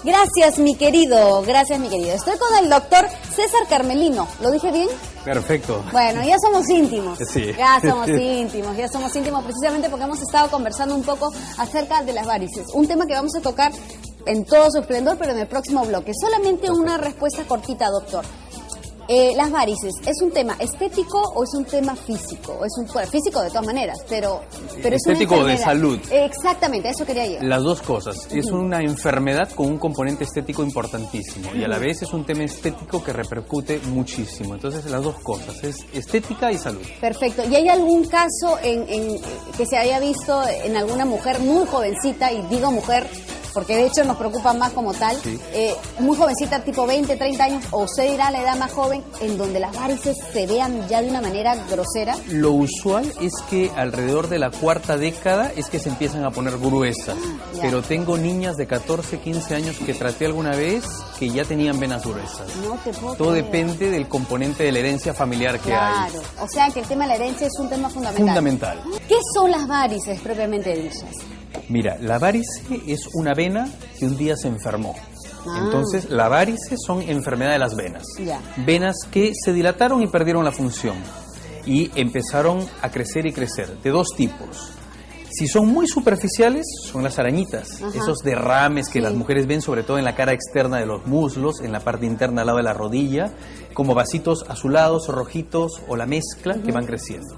Gracias, mi querido. Gracias, mi querido. Estoy con el doctor César Carmelino. ¿Lo dije bien? Perfecto. Bueno, ya somos íntimos. Sí. Ya somos íntimos precisamente porque hemos estado conversando un poco acerca de las varices. Un tema que vamos a tocar en todo su esplendor, pero en el próximo bloque. Solamente una respuesta cortita, doctor. Las varices, ¿es un tema estético o es un tema físico? Bueno, físico de todas maneras, pero es estético una o de enfermedad. salud. Exactamente, a eso quería llegar. Las dos cosas. Es una enfermedad con un componente estético importantísimo y a la vez es un tema estético que repercute muchísimo. Entonces, las dos cosas, es estética y salud. Perfecto. ¿Y hay algún caso que se haya visto en alguna mujer muy jovencita, y digo mujer porque de hecho nos preocupa más como tal, sí, muy jovencita, tipo 20, 30 años, o usted dirá la edad más joven, en donde las varices se vean ya de una manera grosera? Lo usual es que alrededor de la cuarta década es que se empiezan a poner gruesas, pero tengo niñas de 14, 15 años que traté alguna vez que ya tenían venas gruesas. No te puedo Todo creer. depende del componente de la herencia familiar que hay. Claro, o sea que el tema de la herencia es un tema fundamental. Fundamental. ¿Qué son las varices propiamente dichas? Mira, la varice es una vena que un día se enfermó. Entonces, la varice son enfermedad de las venas. Ya. Venas que se dilataron y perdieron la función. Y empezaron a crecer y crecer, de dos tipos. Si son muy superficiales, son las arañitas. Ajá. Esos derrames que las mujeres ven, sobre todo en la cara externa de los muslos, en la parte interna al lado de la rodilla, como vasitos azulados o rojitos o la mezcla que van creciendo.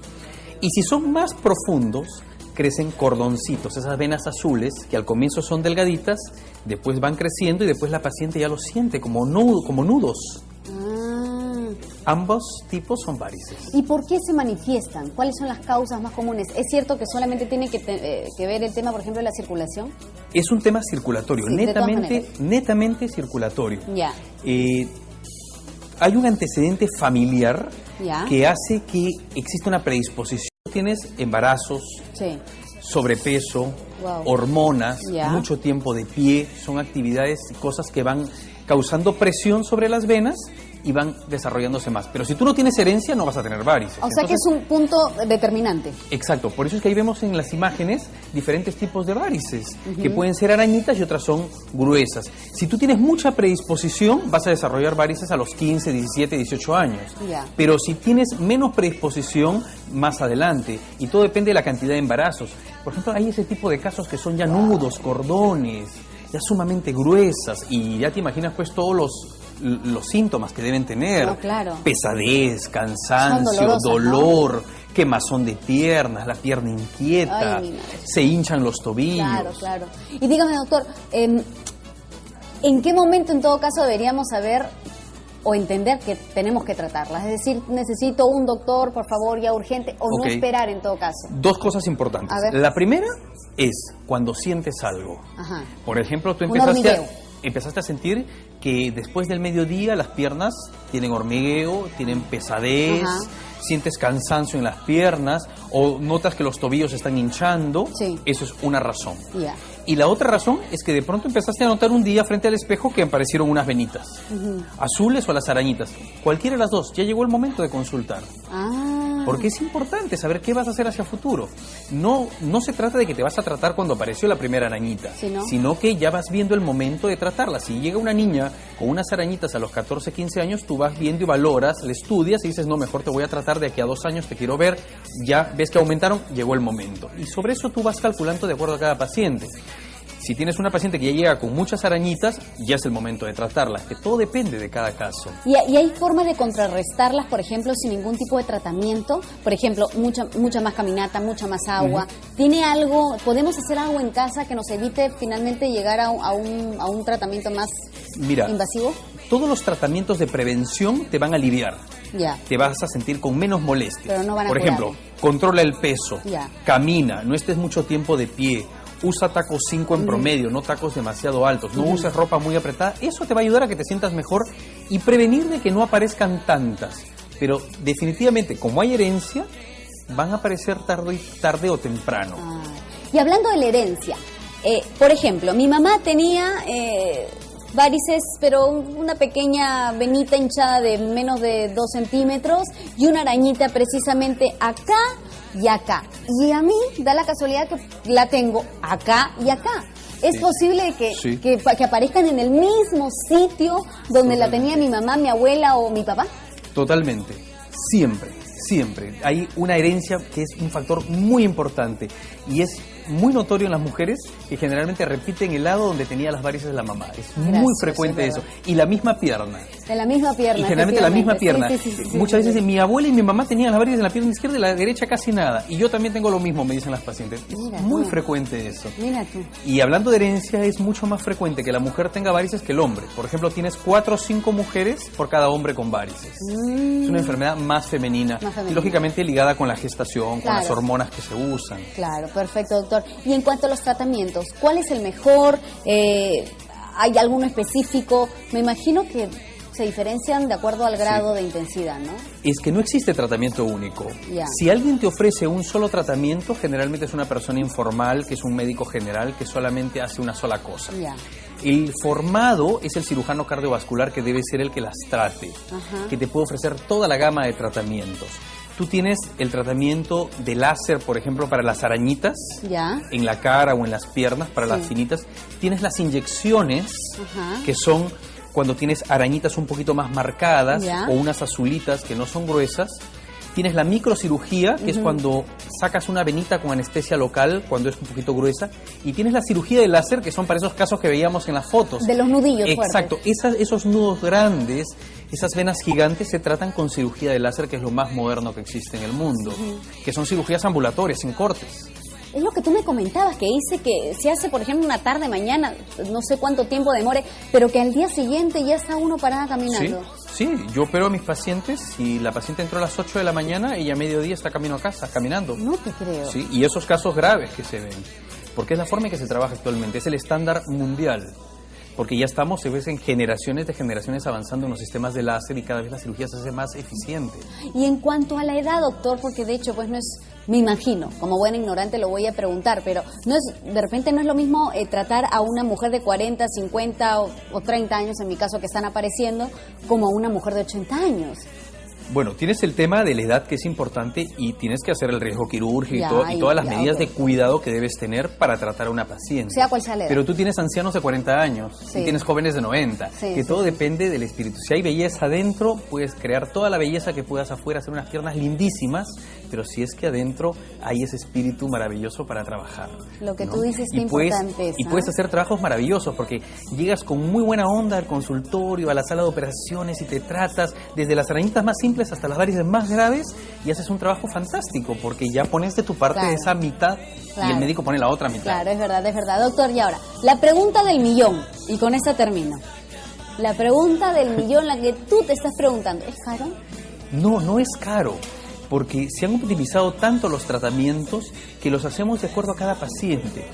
Y si son más profundos, crecen cordoncitos, esas venas azules que al comienzo son delgaditas, después van creciendo y después la paciente ya lo siente como nudos. Ambos tipos son varices. ¿Y por qué se manifiestan? ¿Cuáles son las causas más comunes? ¿Es cierto que solamente tiene que ver el tema, por ejemplo, de la circulación? Es un tema circulatorio, sí, netamente circulatorio. Ya. Hay un antecedente familiar ya, que hace que exista una predisposición. Tienes embarazos, sí, sobrepeso, hormonas, mucho tiempo de pie, son actividades y cosas que van causando presión sobre las venas y van desarrollándose más. Pero si tú no tienes herencia, no vas a tener varices. O sea, entonces, que es un punto determinante. Exacto, por eso es que ahí vemos en las imágenes diferentes tipos de varices, que pueden ser arañitas y otras son gruesas. Si tú tienes mucha predisposición, vas a desarrollar varices a los 15, 17, 18 años. Pero si tienes menos predisposición, más adelante. Y todo depende de la cantidad de embarazos. Por ejemplo, hay ese tipo de casos que son ya nudos, cordones, ya sumamente gruesas. Y ya te imaginas pues todos los síntomas que deben tener. No, claro. Pesadez, cansancio, dolor, ¿no? Quemazón de piernas, la pierna inquieta. Ay, se hinchan los tobillos. Claro, claro. Y dígame, doctor, ¿en qué momento en todo caso deberíamos saber o entender que tenemos que tratarlas? Es decir, necesito un doctor, por favor, ya urgente, o no esperar en todo caso. Dos cosas importantes. La primera es cuando sientes algo. Ajá. Por ejemplo, tú empezaste a sentir que después del mediodía las piernas tienen hormigueo, tienen pesadez, sientes cansancio en las piernas o notas que los tobillos están hinchando. Eso es una razón. Y la otra razón es que de pronto empezaste a notar un día frente al espejo que aparecieron unas venitas, azules o las arañitas. Cualquiera de las dos, ya llegó el momento de consultar. Porque es importante saber qué vas a hacer hacia futuro. No se trata de que te vas a tratar cuando apareció la primera arañita, sino que ya vas viendo el momento de tratarla. Si llega una niña con unas arañitas a los 14, 15 años, tú vas viendo y valoras, le estudias y dices, no, mejor te voy a tratar de aquí a 2 años, te quiero ver, ya ves que aumentaron, llegó el momento. Y sobre eso tú vas calculando de acuerdo a cada paciente. Si tienes una paciente que ya llega con muchas arañitas, ya es el momento de tratarla, que todo depende de cada caso. ¿Y hay forma de contrarrestarlas, por ejemplo, sin ningún tipo de tratamiento? Por ejemplo, mucha más caminata, mucha más agua. ¿Tiene algo, podemos hacer algo en casa que nos evite finalmente llegar a un tratamiento más invasivo? Todos los tratamientos de prevención te van a aliviar. Te vas a sentir con menos molestias. Pero no van a Por ejemplo, controla el peso, camina, no estés mucho tiempo de pie. Usa tacos 5 en promedio, no tacos demasiado altos. No uses ropa muy apretada. Eso te va a ayudar a que te sientas mejor y prevenir de que no aparezcan tantas. Pero definitivamente, como hay herencia, van a aparecer tarde o temprano. Y hablando de la herencia, por ejemplo, mi mamá tenía varices, pero una pequeña venita hinchada de menos de 2 centímetros y una arañita precisamente acá y acá. Y a mí da la casualidad que la tengo acá y acá. ¿Es posible que aparezcan en el mismo sitio donde la tenía mi mamá, mi abuela o mi papá? Totalmente, siempre. Hay una herencia que es un factor muy importante y es muy notorio en las mujeres que generalmente repiten el lado donde tenía las varices de la mamá. Es muy frecuente eso. Y la misma pierna. De la misma pierna. Y generalmente la misma pierna. Sí, muchas veces mi abuela y mi mamá tenían las varices en la pierna izquierda y la derecha casi nada. Y yo también tengo lo mismo, me dicen las pacientes. Es muy frecuente eso. Mira tú. Y hablando de herencia, es mucho más frecuente que la mujer tenga varices que el hombre. Por ejemplo, tienes 4 o 5 mujeres por cada hombre con varices. Es una enfermedad más femenina. Y lógicamente ligada con la gestación, con las hormonas que se usan. Claro, perfecto, doctor. Y en cuanto a los tratamientos, ¿cuál es el mejor? ¿Hay alguno específico? Me imagino que se diferencian de acuerdo al grado de intensidad, ¿no? Es que no existe tratamiento único. Si alguien te ofrece un solo tratamiento, generalmente es una persona informal, que es un médico general, que solamente hace una sola cosa. El formado es el cirujano cardiovascular, que debe ser el que las trate, que te puede ofrecer toda la gama de tratamientos. Tú tienes el tratamiento de láser, por ejemplo, para las arañitas, en la cara o en las piernas, para las finitas. Tienes las inyecciones, que son cuando tienes arañitas un poquito más marcadas, o unas azulitas que no son gruesas. Tienes la microcirugía, que es cuando sacas una venita con anestesia local, cuando es un poquito gruesa. Y tienes la cirugía de láser, que son para esos casos que veíamos en las fotos. De los nudillos Exacto. Esos nudos grandes, esas venas gigantes se tratan con cirugía de láser, que es lo más moderno que existe en el mundo. Que son cirugías ambulatorias, sin cortes. Es lo que tú me comentabas, que dice que se hace, por ejemplo, una tarde, mañana, no sé cuánto tiempo demore, pero que al día siguiente ya está uno parada caminando. Sí, yo opero a mis pacientes y la paciente entró a las 8 de la mañana y a mediodía está camino a casa, caminando. No te creo. Sí, y esos casos graves que se ven, porque es la forma en que se trabaja actualmente, es el estándar mundial. Porque ya estamos, se ve, en generaciones de generaciones avanzando en los sistemas de láser y cada vez la cirugía se hace más eficiente. Y en cuanto a la edad, doctor, porque de hecho, pues no es, me imagino, como buena ignorante lo voy a preguntar, pero no es, de repente no es lo mismo tratar a una mujer de 40, 50 o 30 años, en mi caso, que están apareciendo, como a una mujer de 80 años. Bueno, tienes el tema de la edad, que es importante, y tienes que hacer el riesgo quirúrgico y todas las medidas de cuidado que debes tener para tratar a una paciente. Sea cual sea la edad. Pero tú tienes ancianos de 40 años y tienes jóvenes de 90, que todo depende del espíritu. Si hay belleza adentro, puedes crear toda la belleza que puedas afuera, hacer unas piernas lindísimas, pero si es que adentro hay ese espíritu maravilloso para trabajar. Lo que tú dices, qué importante es. Y puedes hacer trabajos maravillosos, porque llegas con muy buena onda al consultorio, a la sala de operaciones, y te tratas desde las arañitas más simples hasta las varices más graves, y haces un trabajo fantástico, porque ya pones de tu parte de esa mitad y el médico pone la otra mitad. Claro, es verdad, doctor. Y ahora, la pregunta del millón, y con esta termino. La pregunta del millón, la que tú te estás preguntando, ¿es caro? No, no es caro, porque se han utilizado tanto los tratamientos que los hacemos de acuerdo a cada paciente.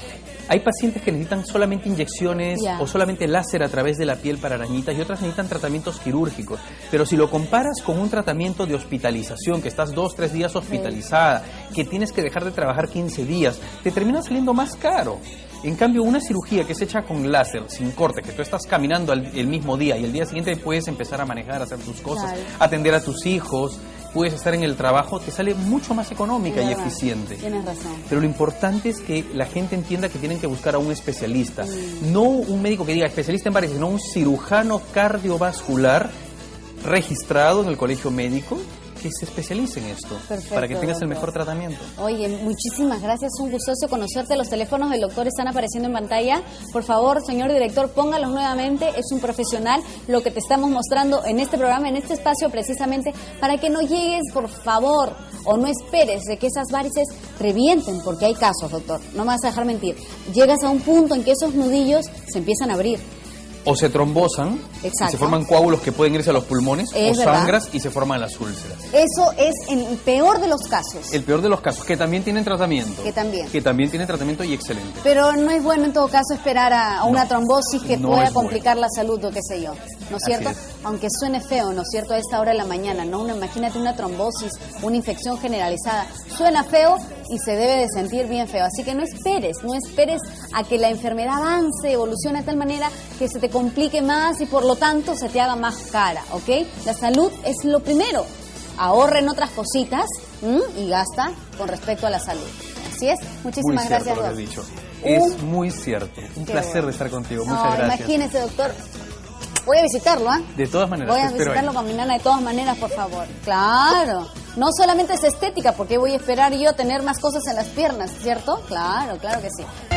Hay pacientes que necesitan solamente inyecciones o solamente láser a través de la piel para arañitas, y otras necesitan tratamientos quirúrgicos. Pero si lo comparas con un tratamiento de hospitalización, que estás 2 o 3 días hospitalizada, que tienes que dejar de trabajar 15 días, te termina saliendo más caro. En cambio, una cirugía que es hecha con láser, sin corte, que tú estás caminando el mismo día y el día siguiente puedes empezar a manejar, a hacer tus cosas, atender a tus hijos, puedes estar en el trabajo, te sale mucho más económica y eficiente. Tienes razón. Pero lo importante es que la gente entienda que tienen que buscar a un especialista. No un médico que diga especialista en varices, sino un cirujano cardiovascular registrado en el colegio médico, que se especialice en esto, para que tengas el mejor tratamiento. Oye, muchísimas gracias, un gustoso conocerte. Los teléfonos del doctor están apareciendo en pantalla. Por favor, señor director, póngalos nuevamente. Es un profesional lo que te estamos mostrando en este programa, en este espacio, precisamente para que no llegues, por favor, o no esperes de que esas varices revienten, porque hay casos, doctor, no me vas a dejar mentir. Llegas a un punto en que esos nudillos se empiezan a abrir. O se trombosan, y se forman coágulos que pueden irse a los pulmones, o sangras y se forman las úlceras. Eso es el peor de los casos. El peor de los casos, que también tienen tratamiento. Que también tienen tratamiento y excelente. Pero no es bueno en todo caso esperar a una trombosis que pueda complicar la salud o qué sé yo, ¿no es cierto? Aunque suene feo, ¿no es cierto? A esta hora de la mañana, ¿no? Imagínate una trombosis, una infección generalizada. Suena feo y se debe de sentir bien feo. Así que no esperes a que la enfermedad avance, evolucione de tal manera que se te complique más y por lo tanto se te haga más cara, ¿ok? La salud es lo primero. Ahorra en otras cositas y gasta con respecto a la salud. Así es. Muchísimas gracias, Muy cierto lo que has dicho. Es muy cierto. Un placer de estar contigo. Muchas gracias. Imagínese, doctor. Voy a visitarlo, ¿ah? De todas maneras. Voy a visitarlo con mi nana de todas maneras, por favor. Claro. No solamente es estética, porque voy a esperar yo tener más cosas en las piernas, ¿cierto? Claro, claro que sí.